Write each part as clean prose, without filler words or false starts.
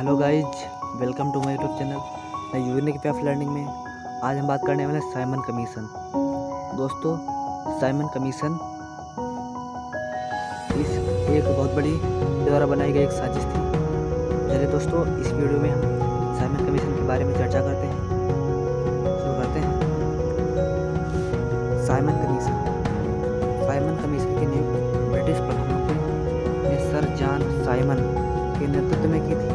Hello guys, welcome to my YouTube channel the unique way of learning में। आज हम बात करने वाले हैं साइमन कमीशन। दोस्तों, साइमन कमीशन इस एक बहुत बड़ी द्वारा बनाई गई एक साजिश थी। चलिए दोस्तों, इस वीडियो में हम साइमन कमीशन के बारे में चर्चा करते हैं। शुरू करते हैं। साइमन कमीशन की नींव ब्रिटिश प्रधानमंत्री ने सर जॉन साइमन के नेतृत्व में की थी।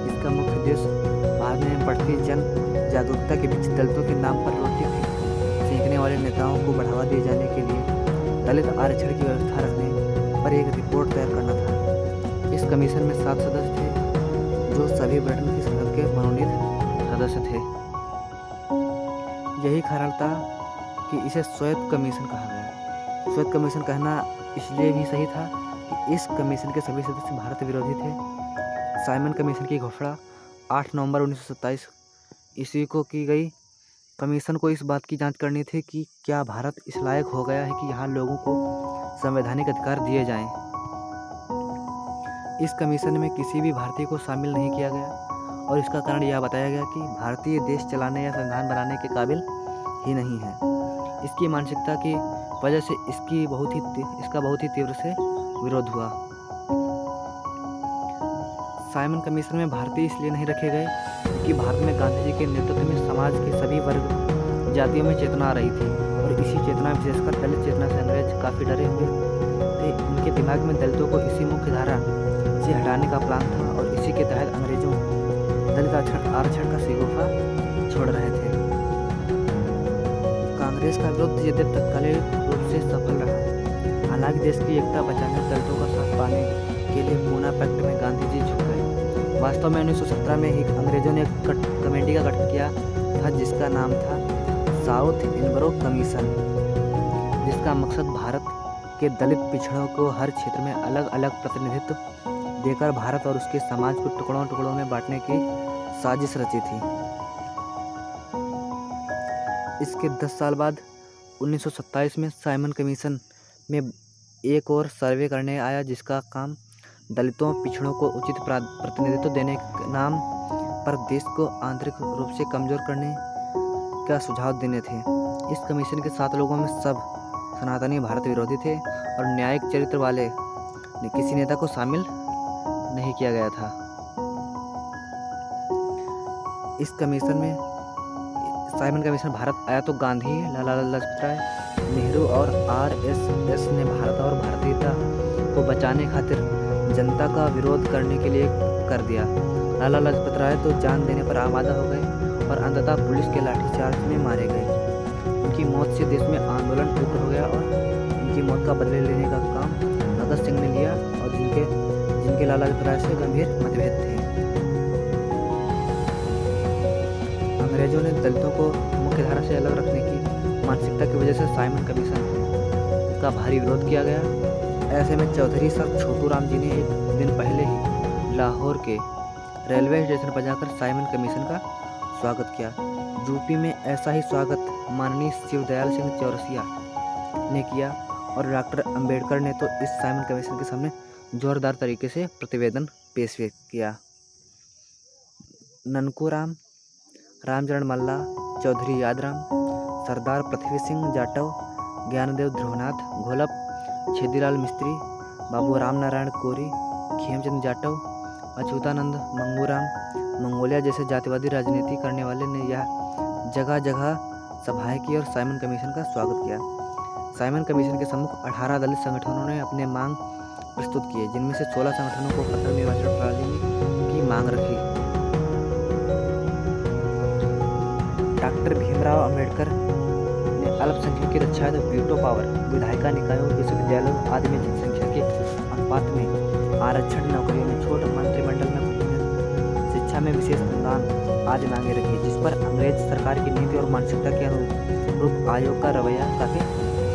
इसका मुख्य उद्देश्य भारत में बढ़ती जन जागरूकता के बीच दलितों के नाम पर रोटी सेंकने वाले नेताओं को बढ़ावा दिए जाने के लिए दलित आरक्षण की व्यवस्था रखने पर एक रिपोर्ट तैयार करना था। इस कमीशन में 7 सदस्य थे, जो सभी ब्रिटेन की संसद के मनोनीत सदस्य थे। यही कारण था कि इसे श्वेत कमीशन कहा गया। श्वेत कमीशन कहना इसलिए भी सही था कि इस कमीशन के सभी सदस्य भारत विरोधी थे। साइमन कमीशन की घोषणा 8 नवंबर 1927 ईस्वी को की गई। कमीशन को इस बात की जांच करनी थी कि क्या भारत इस लायक हो गया है कि यहाँ लोगों को संवैधानिक अधिकार दिए जाएं। इस कमीशन में किसी भी भारतीय को शामिल नहीं किया गया और इसका कारण यह बताया गया कि भारतीय देश चलाने या संविधान बनाने के काबिल ही नहीं है। इसकी मानसिकता की वजह से इसका बहुत ही तीव्र से विरोध हुआ। साइमन कमीशन में भारतीय इसलिए नहीं रखे गए क्योंकि भारत में गांधी जी के नेतृत्व में समाज के सभी वर्ग जातियों में चेतना आ रही थी और इसी चेतना, विशेषकर दलित चेतना से अंग्रेज काफ़ी डरे हुए थे। उनके दिमाग में दलितों को इसी मुख्य धारा से हटाने का प्लान था और इसी के तहत अंग्रेजों दलित आरक्षण का शिगोफा छोड़ रहे थे। कांग्रेस का विरोध यद्यपि तत्कालिक रूप से सफल रहा। हालांकि देश की एकता बचाने और दलितों का साथ पाने के लिए पूना पैक्ट में गांधी जी झुक गए। वास्तव में 1917 में ही अंग्रेजों ने एक कमेटी का गठन किया था जिसका नाम था साउथ इनबरो कमीशन, जिसका मकसद भारत के दलित पिछड़ों को हर क्षेत्र में अलग अलग प्रतिनिधित्व देकर भारत और उसके समाज को टुकड़ों टुकड़ों में बांटने की साजिश रची थी। इसके 10 साल बाद 1927 में साइमन कमीशन में एक और सर्वे करने आया जिसका काम दलितों पिछड़ों को उचित प्रतिनिधित्व देने के नाम पर देश को आंतरिक रूप से कमजोर करने का सुझाव देने थे। इस कमीशन के 7 लोगों में सब सनातनी भारत विरोधी थे और न्यायिक चरित्र वाले किसी नेता को शामिल नहीं किया गया था। इस कमीशन में साइमन कमीशन भारत आया तो गांधी, लाला लाजपत राय, नेहरू और आरएसएस ने भारत और भारतीयता को बचाने खातिर जनता का विरोध करने के लिए कर दिया। लाला लाजपत राय तो जान देने पर आमादा हो गए और अंततः पुलिस के लाठीचार्ज में मारे गए। उनकी मौत से देश में आंदोलन उग्र हो गया और उनकी मौत का बदले लेने का काम भगत सिंह ने लिया और जिनके लाला लाजपत राय से गंभीर मतभेद थे। अंग्रेजों ने दलितों को मुख्यधारा से अलग रखने की मानसिकता की वजह से साइमन कमीशन का भारी विरोध किया गया। ऐसे में चौधरी सर छोटू राम जी ने एक दिन पहले ही लाहौर के रेलवे स्टेशन पर जाकर साइमन कमीशन का स्वागत किया। यूपी में ऐसा ही स्वागत माननीय शिवदयाल सिंह चौरसिया ने किया और डॉक्टर अंबेडकर ने तो इस साइमन कमीशन के सामने जोरदार तरीके से प्रतिवेदन पेश किया। ननकू राम, रामचरण मल्ला, चौधरी यादराम, सरदार पृथ्वी सिंह जाटव, ज्ञानदेव ध्रुवनाथ घोलप, छेदीलाल मिस्त्री, बाबू राम नारायण कोरी, खेमचंद जाटव, अच्युतानंद मंगूराम, मंगोलिया जैसे जातिवादी राजनीति करने वाले ने यह जगह जगह सभाएं की और साइमन कमीशन का स्वागत किया। साइमन कमीशन के सम्मुख 18 दलित संगठनों ने अपने मांग प्रस्तुत किए, जिनमें से 16 संगठनों को पृथक निर्वाचन प्रणाली की मांग रखी। डॉक्टर भीमराव अंबेडकर अल्पसंख्यक की रक्षा हेतु वीटो पावर, विधायिका निकायों, विश्वविद्यालयों आदि में जनसंख्या के अनुपात में आरक्षण, नौकरियों में छूट, मंत्रिमंडल में प्रतिनिधित्व, शिक्षा में विशेष अनुदान आदि मांगे रखी, जिस पर अंग्रेज सरकार की नीति और मानसिकता के अनुरूप आयोग का रवैया काफी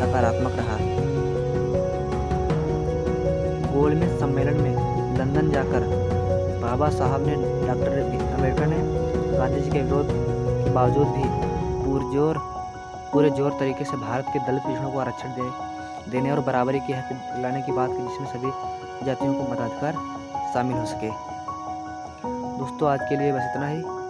सकारात्मक रहा। गोलमेज सम्मेलन में लंदन जाकर बाबा साहब ने डॉक्टर अम्बेडकर ने गांधी जी के विरोध के बावजूद भी पूरे जोर तरीके से भारत के दलित पिछड़ों को आरक्षण देने और बराबरी के हक लाने की बात की, जिसमें सभी जातियों को मताधिकार शामिल हो सके। दोस्तों आज के लिए बस इतना ही।